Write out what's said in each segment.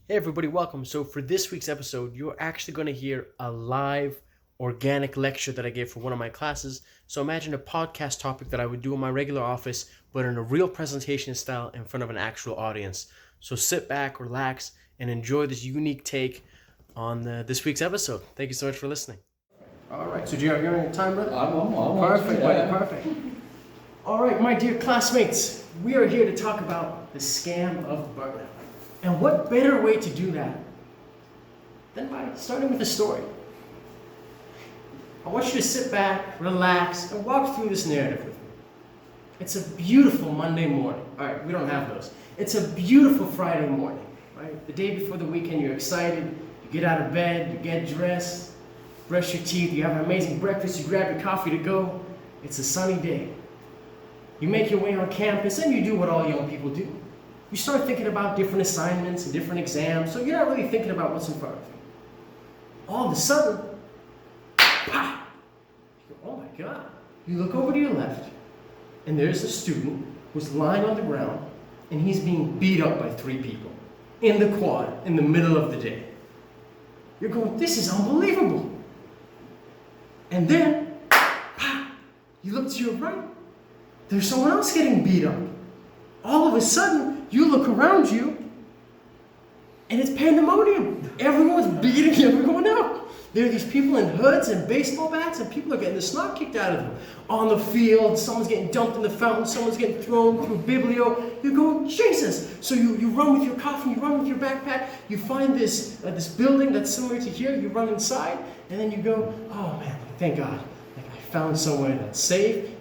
Hey everybody, welcome. So for this week's episode, you're actually going to hear a live organic lecture that I gave for one of my classes. So imagine a podcast topic that I would do in my regular office, but in a real presentation style in front of an actual audience. So sit back, relax, and enjoy this unique take on this week's episode. Thank you so much for listening. All right, so you're on your time, brother? I'm Perfect, buddy, perfect. All right, my dear classmates, we are here to talk about the scam of burnout. And what better way to do that than by starting with a story? I want you to sit back, relax, and walk through this narrative with me. It's a beautiful Monday morning. All right, we don't have those. It's a beautiful Friday morning, right? The day before the weekend, you're excited. You get out of bed, you get dressed, brush your teeth, you have an amazing breakfast, you grab your coffee to go. It's a sunny day. You make your way on campus, and you do what all young people do. You start thinking about different assignments and different exams, so you're not really thinking about what's in front of you. All of a sudden, pah! You go, oh my God. You look over to your left, and there's a student who's lying on the ground, and he's being beat up by 3 people in the quad in the middle of the day. You're going, this is unbelievable. And then, pah! You look to your right, there's someone else getting beat up. All of a sudden, you look around you, and it's pandemonium. Everyone's beating everyone up. There are these people in hoods and baseball bats, and people are getting the snot kicked out of them. On the field, someone's getting dumped in the fountain, someone's getting thrown through biblio. You're going, Jesus! So you run with your coffin, you run with your backpack, you find this building that's similar to here, you run inside, and then you go, oh man, thank God. I found somewhere that's safe.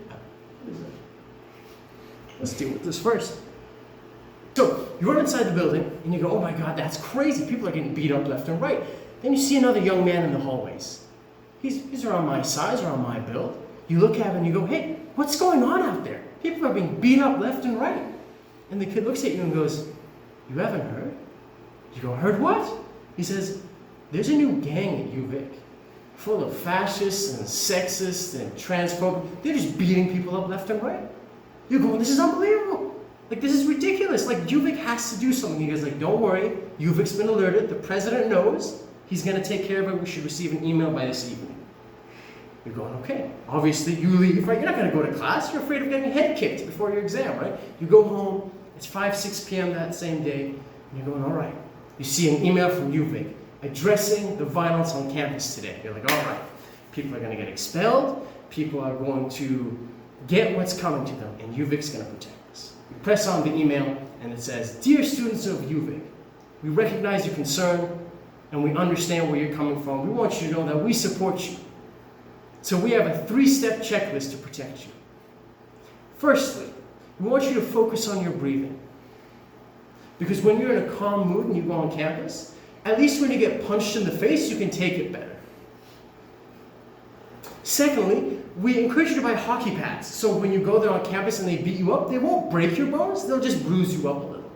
Let's deal with this first. So you run inside the building and you go, oh my God, that's crazy. People are getting beat up left and right. Then you see another young man in the hallways. He's around my size, around my build. You look at him and you go, hey, what's going on out there? People are being beat up left and right. And the kid looks at you and goes, you haven't heard? You go, heard what? He says, there's a new gang at UVic, full of fascists and sexists and transphobic. They're just beating people up left and right. You're going, this is unbelievable. Like, this is ridiculous. Like, UVic has to do something. He goes, like, don't worry. UVic's been alerted. The president knows. He's going to take care of it. We should receive an email by this evening. You're going, okay. Obviously, you leave, right? You're not going to go to class. You're afraid of getting head kicked before your exam, right? You go home. It's 5, 6 p.m. that same day. And you're going, all right. You see an email from UVic addressing the violence on campus today. You're like, all right. People are going to get expelled. People are going to get what's coming to them. And UVic's going to protect us. You press on the email, and it says, dear students of UVic, we recognize your concern, and we understand where you're coming from. We want you to know that we support you. So we have a 3-step checklist to protect you. Firstly, we want you to focus on your breathing. Because when you're in a calm mood and you go on campus, at least when you get punched in the face, you can take it better. Secondly, we encourage you to buy hockey pads. So when you go there on campus and they beat you up, they won't break your bones, they'll just bruise you up a little.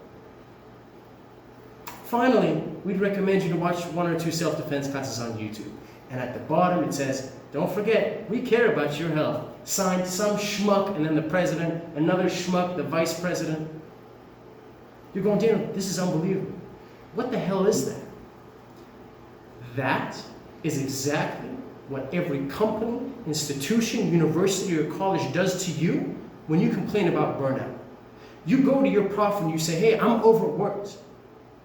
Finally, we'd recommend you to watch 1 or 2 self-defense classes on YouTube. And at the bottom it says, don't forget, we care about your health. Signed, some schmuck, and then the president, another schmuck, the vice president. You're going, Daniel, this is unbelievable. What the hell is that? That is exactly what every company, institution, university, or college does to you when you complain about burnout. You go to your prof and you say, hey, I'm overworked.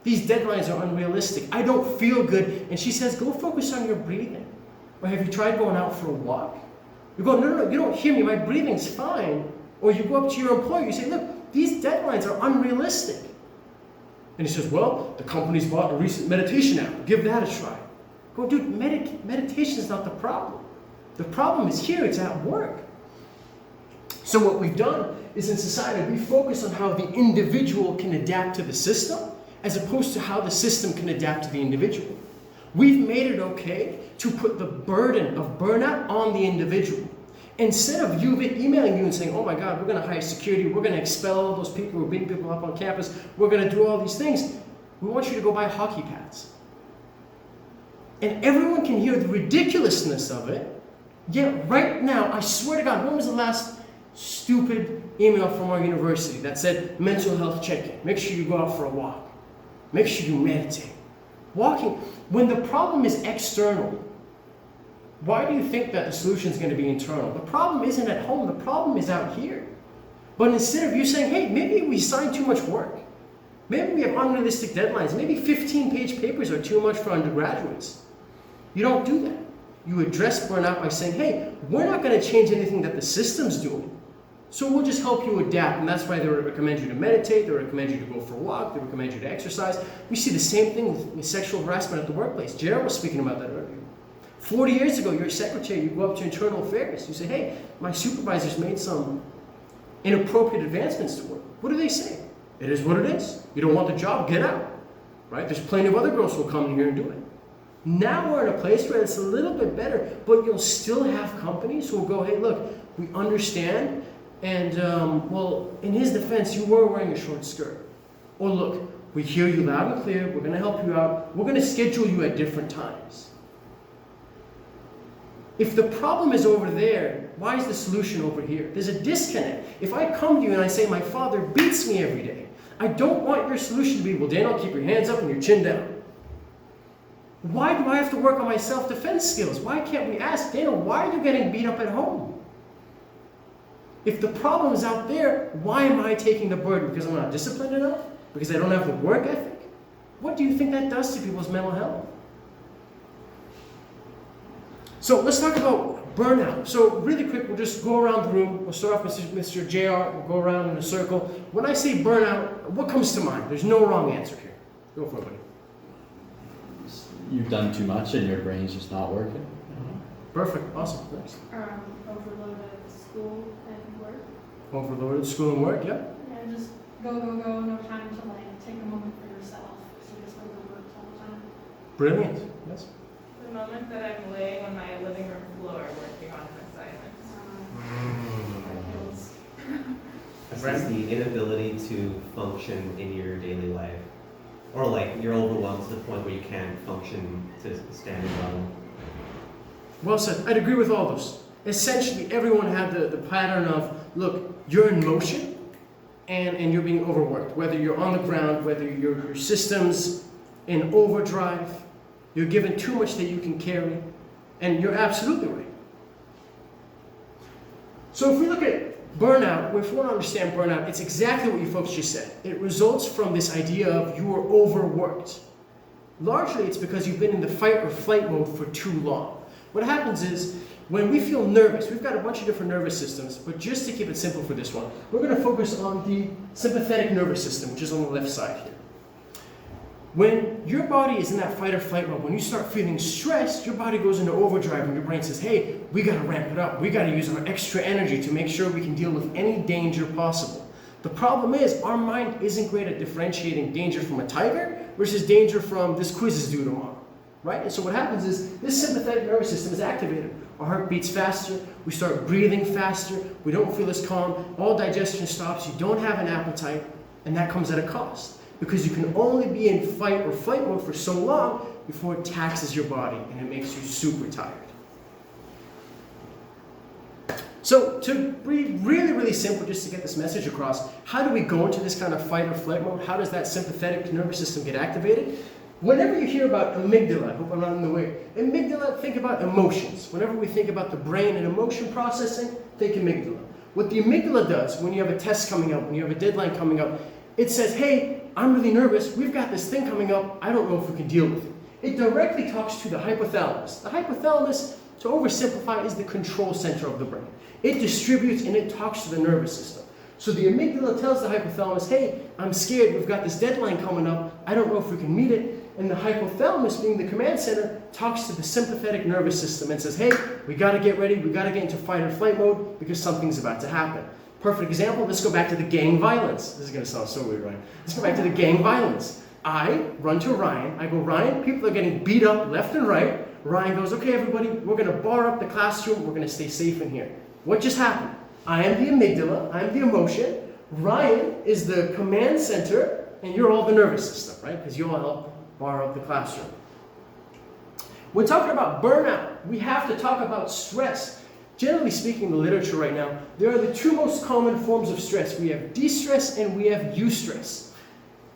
These deadlines are unrealistic. I don't feel good. And she says, go focus on your breathing. Or have you tried going out for a walk? You go, no, you don't hear me. My breathing's fine. Or you go up to your employer, you say, look, these deadlines are unrealistic. And he says, well, the company's bought a recent meditation app. Give that a try. Go, dude, meditation is not the problem. The problem is here, it's at work. So what we've done is in society, we focus on how the individual can adapt to the system as opposed to how the system can adapt to the individual. We've made it okay to put the burden of burnout on the individual. Instead of you emailing you and saying, oh my God, we're going to hire security, we're going to expel all those people who are beating people up on campus, we're going to do all these things, we want you to go buy hockey pads. And everyone can hear the ridiculousness of it, yet right now, I swear to God, when was the last stupid email from our university that said mental health check-in? Make sure you go out for a walk. Make sure you meditate. When the problem is external, why do you think that the solution is going to be internal? The problem isn't at home, the problem is out here. But instead of you saying, hey, maybe we assign too much work. Maybe we have unrealistic deadlines. Maybe 15-page papers are too much for undergraduates. You don't do that. You address burnout by saying, hey, we're not going to change anything that the system's doing. So we'll just help you adapt. And that's why they recommend you to meditate, they recommend you to go for a walk, they recommend you to exercise. We see the same thing with sexual harassment at the workplace. Jared was speaking about that earlier. 40 years ago, you're a secretary, you go up to internal affairs. You say, hey, my supervisor's made some inappropriate advancements to work. What do they say? It is what it is. You don't want the job, get out. Right? There's plenty of other girls who will come in here and do it. Now we're in a place where it's a little bit better, but you'll still have companies who will go, hey, look, we understand, and well, in his defense, you were wearing a short skirt. Or look, we hear you loud and clear, we're going to help you out, we're going to schedule you at different times. If the problem is over there, why is the solution over here? There's a disconnect. If I come to you and I say, my father beats me every day, I don't want your solution to be, well, Daniel, keep your hands up and your chin down. Why do I have to work on my self-defense skills? Why can't we ask, Daniel, why are you getting beat up at home? If the problem is out there, why am I taking the burden? Because I'm not disciplined enough? Because I don't have the work ethic? What do you think that does to people's mental health? So let's talk about burnout. So really quick, we'll just go around the room. We'll start off with Mr. JR. We'll go around in a circle. When I say burnout, what comes to mind? There's no wrong answer here. Go for it, buddy. You've done too much and your brain's just not working. Perfect. Awesome. Thanks. Overloaded school and work. Overloaded school and work, yeah. Yeah, just go, no time to like take a moment for yourself. So you just like go work all the time. Brilliant. Yes. The moment that I'm laying on my living room floor working on an assignment. It's just the inability to function in your daily life. Or like you're overwhelmed to the point where you can't function to a standard level. Well said. I'd agree with all those. Essentially, everyone had the pattern of, look, you're in motion and you're being overworked. Whether you're on the ground, whether your system's in overdrive, you're given too much that you can carry, and you're absolutely right. So if we look at burnout, if we want to understand burnout, it's exactly what you folks just said. It results from this idea of you are overworked. Largely, it's because you've been in the fight or flight mode for too long. What happens is, when we feel nervous, we've got a bunch of different nervous systems, but just to keep it simple for this one, we're going to focus on the sympathetic nervous system, which is on the left side here. When your body is in that fight or flight mode, when you start feeling stressed, your body goes into overdrive and your brain says, hey, we got to ramp it up. We got to use our extra energy to make sure we can deal with any danger possible. The problem is our mind isn't great at differentiating danger from a tiger versus danger from this quiz is due tomorrow, right? And so what happens is this sympathetic nervous system is activated. Our heart beats faster, we start breathing faster, we don't feel as calm, all digestion stops, you don't have an appetite, and that comes at a cost. Because you can only be in fight or flight mode for so long before it taxes your body and it makes you super tired. So to be really, really simple, just to get this message across, how do we go into this kind of fight or flight mode? How does that sympathetic nervous system get activated? Whenever you hear about amygdala, I hope I'm not in the way, amygdala, think about emotions. Whenever we think about the brain and emotion processing, think amygdala. What the amygdala does when you have a test coming up, when you have a deadline coming up, it says, hey, I'm really nervous, we've got this thing coming up, I don't know if we can deal with it. It directly talks to the hypothalamus. The hypothalamus, to oversimplify, is the control center of the brain. It distributes and it talks to the nervous system. So the amygdala tells the hypothalamus, hey, I'm scared, we've got this deadline coming up, I don't know if we can meet it. And the hypothalamus, being the command center, talks to the sympathetic nervous system and says, hey, we gotta get ready, we gotta get into fight or flight mode because something's about to happen. Perfect example, let's go back to the gang violence. This is gonna sound so weird, Ryan. Let's go back to the gang violence. I run to Ryan, I go, Ryan, people are getting beat up left and right. Ryan goes, okay everybody, we're gonna bar up the classroom, we're gonna stay safe in here. What just happened? I am the amygdala, I am the emotion, Ryan is the command center, and you're all the nervous system, right? Because you all help bar up the classroom. When talking about burnout, we have to talk about stress. Generally speaking, in the literature right now, there are the two most common forms of stress. We have de-stress and we have eustress.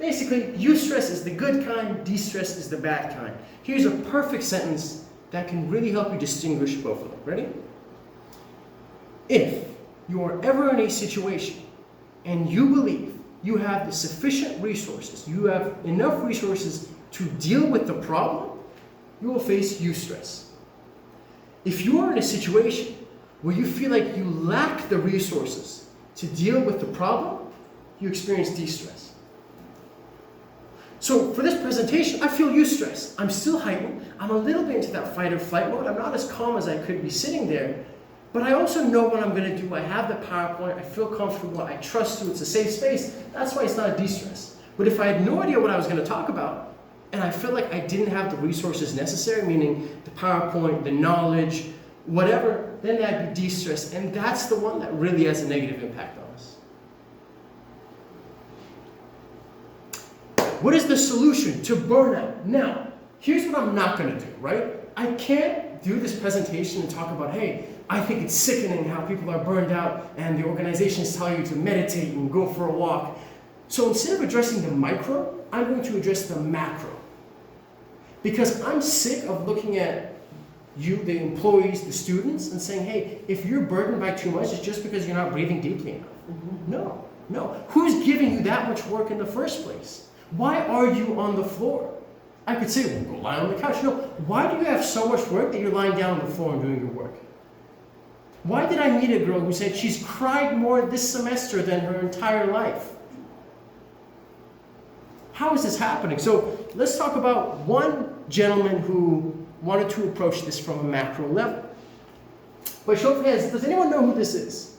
Basically, eustress is the good kind, de-stress is the bad kind. Here's a perfect sentence that can really help you distinguish both of them. Ready? If you are ever in a situation and you believe you have the sufficient resources, you have enough resources to deal with the problem, you will face eustress. If you are in a situation where you feel like you lack the resources to deal with the problem, you experience de-stress. So for this presentation, I feel eustress. I'm still heightened. I'm a little bit into that fight or flight mode. I'm not as calm as I could be sitting there, but I also know what I'm going to do. I have the PowerPoint. I feel comfortable. I trust you. It's a safe space. That's why it's not a de-stress. But if I had no idea what I was going to talk about, and I felt like I didn't have the resources necessary, meaning the PowerPoint, the knowledge, whatever, then that'd be de-stress. And that's the one that really has a negative impact on us. What is the solution to burnout? Now, here's what I'm not going to do, right? I can't do this presentation and talk about, hey, I think it's sickening how people are burned out and the organizations tell you to meditate and go for a walk. So instead of addressing the micro, I'm going to address the macro. Because I'm sick of looking at you, the employees, the students, and saying, hey, if you're burdened by too much, it's just because you're not breathing deeply enough. No. Who's giving you that much work in the first place? Why are you on the floor? I could say, well, go lie on the couch. No, why do you have so much work that you're lying down on the floor and doing your work? Why did I meet a girl who said she's cried more this semester than her entire life? How is this happening? So let's talk about one gentleman who wanted to approach this from a macro level. By show of hands, does anyone know who this is?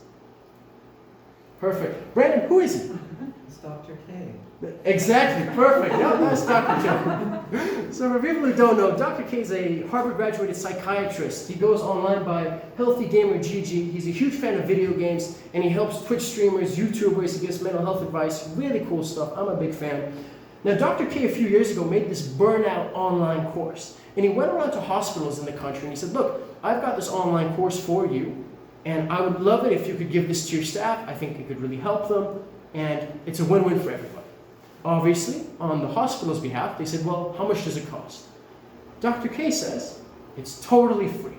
Perfect. Brandon, who is he? It's Dr. K. Exactly, perfect. Yeah, that's Dr. K. So for people who don't know, Dr. K is a Harvard-graduated psychiatrist. He goes online by Healthy Gamer GG. He's a huge fan of video games, and he helps Twitch streamers, YouTubers. He gives mental health advice. Really cool stuff. I'm a big fan. Now, Dr. K a few years ago made this burnout online course, and he went around to hospitals in the country and he said, look, I've got this online course for you, and I would love it if you could give this to your staff. I think it could really help them, and it's a win-win for everybody. Obviously, on the hospital's behalf, they said, well, how much does it cost? Dr. K says, it's totally free.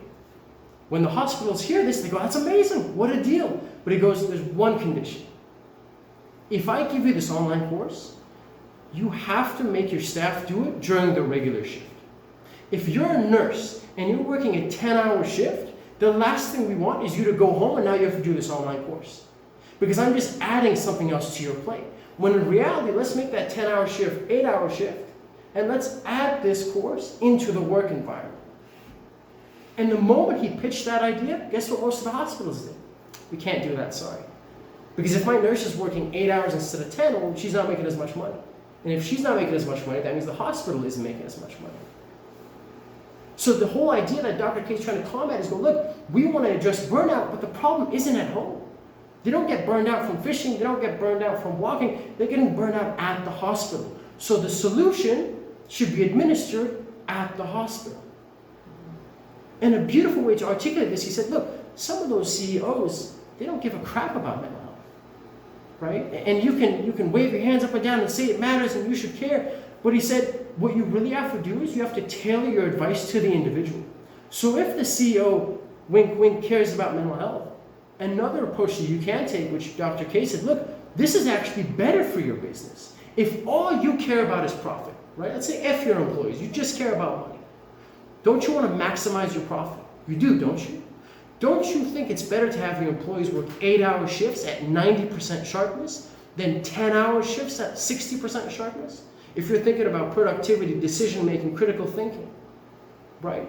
When the hospitals hear this, they go, that's amazing, what a deal. But he goes, there's one condition. If I give you this online course, you have to make your staff do it during the regular shift. If you're a nurse and you're working a 10-hour shift, the last thing we want is you to go home and now you have to do this online course. Because I'm just adding something else to your plate. When in reality, let's make that 10-hour shift, 8-hour shift, and let's add this course into the work environment. And the moment he pitched that idea, guess what most of the hospitals did? We can't do that, sorry. Because if my nurse is working 8 hours instead of 10, well, she's not making as much money. And if she's not making as much money, that means the hospital isn't making as much money. So the whole idea that Dr. K is trying to combat is go, look, we want to address burnout, but the problem isn't at home. They don't get burned out from fishing, they don't get burned out from walking, they're getting burned out at the hospital. So the solution should be administered at the hospital. And a beautiful way to articulate this, he said, look, some of those CEOs, they don't give a crap about mental health, right? And you can wave your hands up and down and say it matters and you should care. But he said, what you really have to do is you have to tailor your advice to the individual. So if the CEO, wink, wink, cares about mental health, another approach that you can take, which Dr. K said, look, this is actually better for your business. If all you care about is profit, right? Let's say F your employees, you just care about money. Don't you want to maximize your profit? You do, don't you? Don't you think it's better to have your employees work 8-hour shifts at 90% sharpness than 10-hour shifts at 60% sharpness? If you're thinking about productivity, decision-making, critical thinking, right?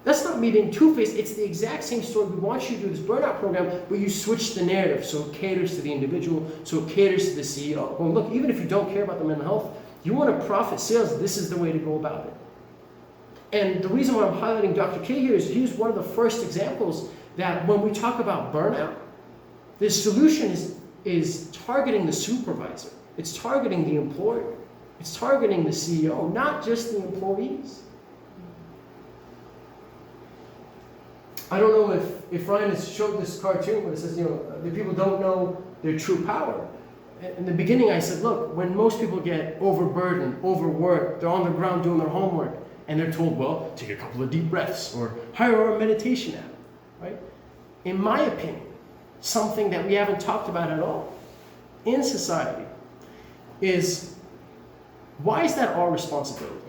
That's not me being two-faced. It's the exact same story. We want you to do this burnout program, but you switch the narrative so it caters to the individual, so it caters to the CEO. Well, look, even if you don't care about the mental health, you want to profit sales, this is the way to go about it. And the reason why I'm highlighting Dr. K here is he's one of the first examples that when we talk about burnout, the solution is targeting the supervisor. It's targeting the employer. It's targeting the CEO, not just the employees. I don't know if Ryan has showed this cartoon where it says, the people don't know their true power. in the beginning I said, look, when most people get overburdened, overworked, they're on the ground doing their homework, and they're told, well, take a couple of deep breaths, or hire a meditation app, right? In my opinion, something that we haven't talked about at all in society is, why is that our responsibility?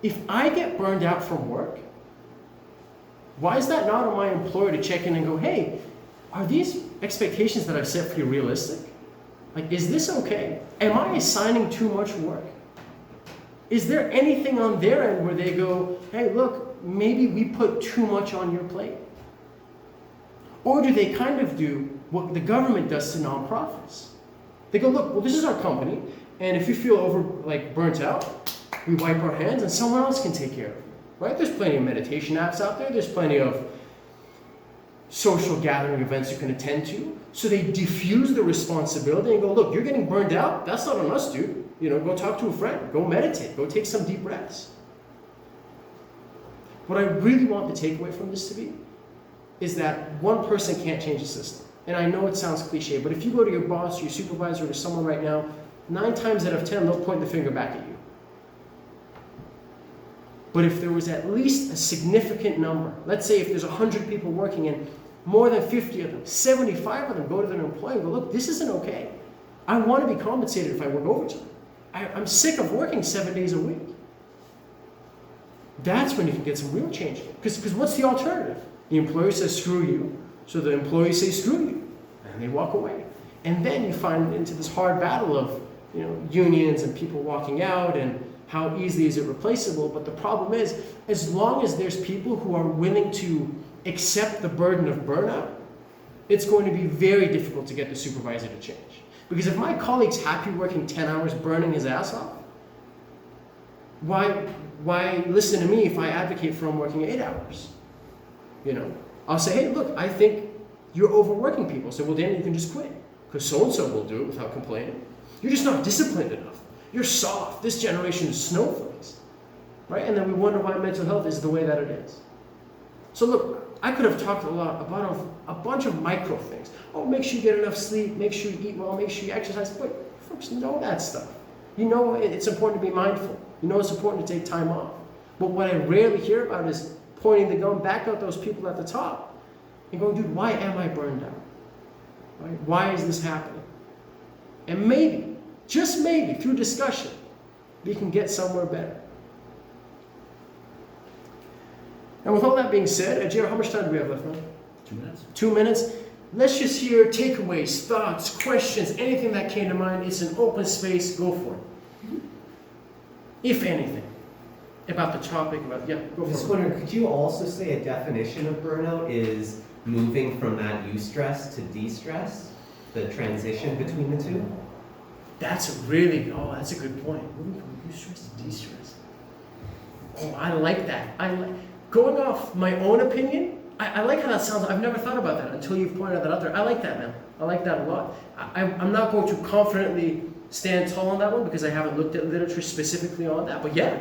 If I get burned out from work, why is that not on my employer to check in and go, hey, are these expectations that I've set for you realistic? Like, is this okay? Am I assigning too much work? Is there anything on their end where they go, hey, look, maybe we put too much on your plate? Or do they kind of do what the government does to nonprofits? They go, look, well, this is our company, and if you feel burnt out, we wipe our hands and someone else can take care of you, right? There's plenty of meditation apps out there. There's plenty of social gathering events you can attend to. So they diffuse the responsibility and go, look, you're getting burned out. That's not on us, dude. Go talk to a friend. Go meditate. Go take some deep breaths. What I really want the takeaway from this to be is that one person can't change the system. And I know it sounds cliche, but if you go to your boss, your supervisor, or someone right now, 9 times out of 10, they'll point the finger back at you. But if there was at least a significant number, let's say if there's 100 people working and more than 50 of them, 75 of them go to their employer and go, look, this isn't okay. I want to be compensated if I work overtime. I'm sick of working 7 days a week. That's when you can get some real change. Because what's the alternative? The employer says, screw you. So the employees say, screw you. And they walk away. And then you find into this hard battle of unions and people walking out, and how easily is it replaceable. But the problem is, as long as there's people who are willing to accept the burden of burnout, it's going to be very difficult to get the supervisor to change. Because if my colleague's happy working 10 hours, burning his ass off, why listen to me if I advocate for him working 8 hours? I'll say, hey, look, I think you're overworking people. So, well, then you can just quit. Because so-and-so will do it without complaining. You're just not disciplined enough. You're soft. This generation is snowflakes. Right? And then we wonder why mental health is the way that it is. So look, I could have talked a lot about a bunch of micro things. Oh, make sure you get enough sleep, make sure you eat well, make sure you exercise. But folks know that stuff. It's important to be mindful. It's important to take time off. But what I rarely hear about is pointing the gun back at those people at the top and going, dude, why am I burned out? Right? Why is this happening? And maybe, just maybe, through discussion, we can get somewhere better. And with all that being said, Jared, how much time do we have left, man? 2 minutes. 2 minutes. Let's just hear takeaways, thoughts, questions, anything that came to mind. It's an open space. Go for it. If anything, about the topic, go for it. Just wondering, could you also say a definition of burnout is moving from that eustress to de-stress? The transition between the two? That's a good point. Moving from eustress to de-stress. Oh, I like that. Going off my own opinion, I like how that sounds. I've never thought about that until you've pointed that out there. I like that, man. I like that a lot. I'm not going to confidently stand tall on that one because I haven't looked at literature specifically on that. But yeah,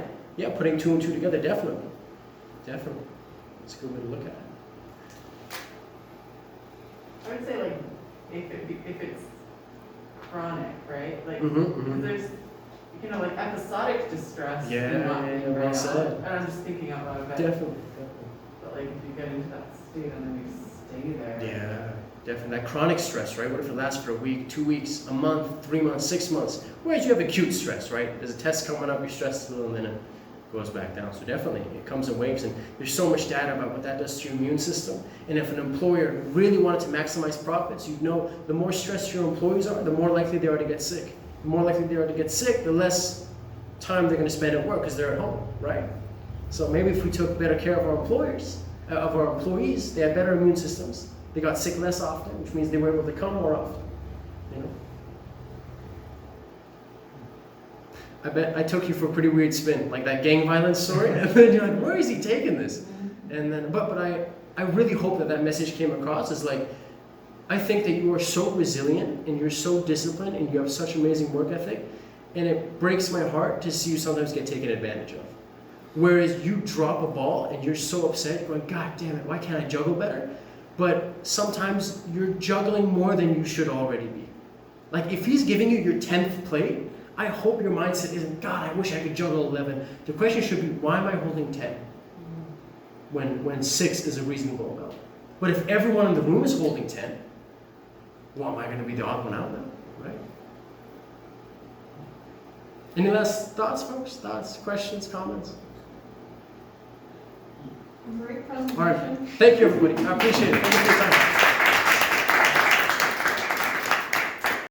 putting 2 and 2 together, definitely. It's a good way to look at it. I would say if it's chronic, right? Mm-hmm. There's episodic distress. Well said. And I'm just thinking out loud. Definitely. But if you get into that state and then you stay there. Yeah, definitely. That chronic stress, right? What if it lasts for a week, 2 weeks, a month, 3 months, 6 months? Whereas you have acute stress, right? There's a test coming up, you're stressed a little, and then it goes back down. So definitely, it comes in waves, and there's so much data about what that does to your immune system. And if an employer really wanted to maximize profits, you'd know the more stressed your employees are, the more likely they are to get sick. The more likely they are to get sick, the less time they're going to spend at work because they're at home, right? So maybe if we took better care of our employees, they had better immune systems. They got sick less often, which means they were able to come more often. I bet I took you for a pretty weird spin, like that gang violence story, and then you're like, where is he taking this? And then, but I really hope that message came across as I think that you are so resilient and you're so disciplined and you have such amazing work ethic, and it breaks my heart to see you sometimes get taken advantage of. Whereas you drop a ball and you're so upset, going, God damn it, why can't I juggle better? But sometimes you're juggling more than you should already be. Like if he's giving you your 10th plate, I hope your mindset isn't, God, I wish I could juggle 11. The question should be, why am I holding 10? When 6 is a reasonable amount. But if everyone in the room is holding 10, well, am I going to be the odd one out now, right? Any last thoughts, folks? Thoughts, questions, comments? Great All right. presentation. Thank you, everybody. I appreciate it. Thank you for your time.